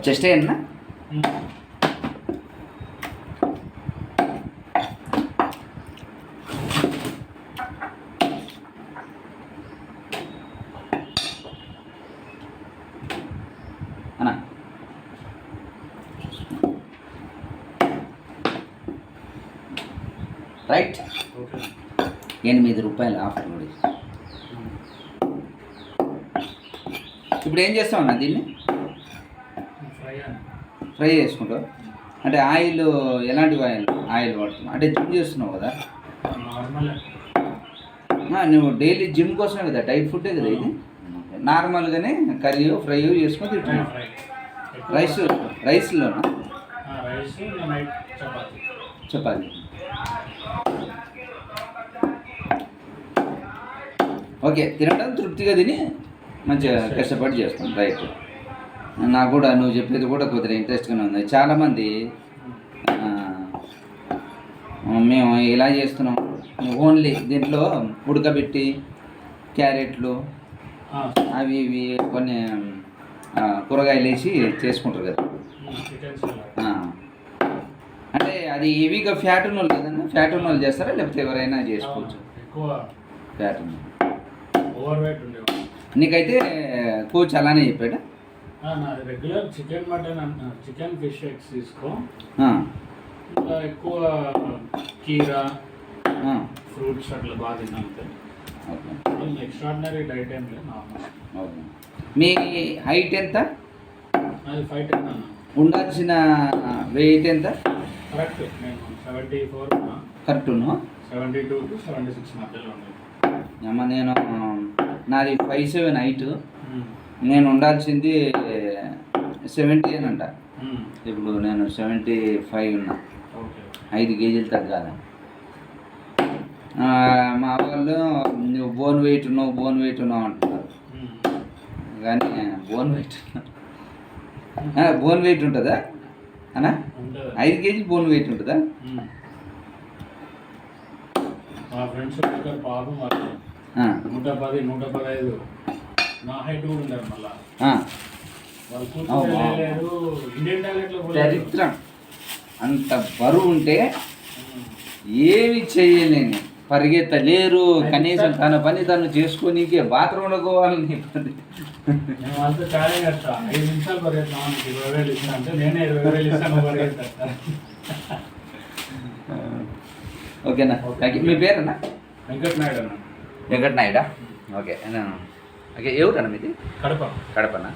Chest అయ్యన్నా అన్నా right. 8 రూపాయలు offer కూడా. ఇప్పుడు ఏం చేస్తామన్నా దీన్ని? ఫ్రై చేసుకుంటావు అంటే ఆయిల్ ఎలాంటి ఆయిల్ వాడుతున్నావు? అంటే జిమ్ చేస్తున్నావు కదా నువ్వు, డైలీ జిమ్ కోసమే కదా, డైట్ ఫుడ్డే కదా ఇది. నార్మల్గానే కర్రీ ఫ్రై చేసుకొని తింటున్నావు. రైస్లోనా? చపాతి. ఓకే, తినడం తృప్తిగా తిని మంచిగా కష్టపడి చేస్తాం. రైట్. నాకు కూడా నువ్వు చెప్పేది కూడా కొద్దిగా ఇంట్రెస్ట్గానే ఉంది. చాలామంది మేము ఇలా చేస్తున్నాం, ఓన్లీ దీంట్లో ఉడకబెట్టి క్యారెట్లు అవి ఇవి కొన్ని కూరగాయలు వేసి చేసుకుంటారు కదా. అంటే అది హెవీగా ఫ్యాట్ ఉన్న వాళ్ళు కదన్నా, ఫ్యాట్ ఉన్న వాళ్ళు చేస్తారా లేకపోతే ఎవరైనా చేసుకోవచ్చు? ఫ్యాట్ ఉన్న నీకైతే కోచ్ అలానే చెప్పాడా? Regular chicken, mutton, chicken, fish, eggs తీసుకో. ఇంకా ఎక్కువ కీరా, ఫ్రూట్స్ అట్లా బాగా తినంతే. ఎక్స్ట్రాడినరీ డైట్ ఏం లేదు, నార్మల్. మీ హైట్ ఎంత? అది 5'10" అన్న. ఉండాల్సిన వెయిట్ ఎంత? కరెక్ట్, నేను 74 ఉన్నా. కరెక్ట్ ఉన్నా? 72 to 76 మధ్యలో ఉంది. అమ్మ నేను నాది 5'7" హైట్. నేను ఉండాల్సింది 70 అని అంట. ఇప్పుడు నేను 75 ఉన్నా. 5 కేజీలు తగ్గాలి. మా వాళ్ళు నువ్వు బోన్ వెయిట్ ఉన్నావు అంటున్నారు. కానీ బోన్ వెయిట్ ఉంటుందా అన్నా? 5 కేజీలు బోన్ వెయిట్ ఉంటుందా? మా ఫ్రెండ్స్ పాపం 110, 115 నా హైట్ కూడా ఉన్నారు. మళ్ళీ చరిత్ర అంత బరువు ఉంటే ఏమి చేయలేని, పరిగెత్తలేరు. కనీసం తన పని తను చేసుకోనీకే బాత్రూంలో పోవాలని ఇబ్బంది. అంతా ఛాలెంజ్ చేస్తా, 5 నిమిషాలు పరిగెత్తాను, 20,000 ఇస్తాను అంటే నేనే 20,000 ఇస్తాను, పరిగెత్తా. ఓకేనా? మీ పేరన్నా? వెంకటనాయుడు అన్న. వెంకటనాయుడా? ఓకే. ఓకే, ఎవరన్నా మీది? కడప. కడపనా?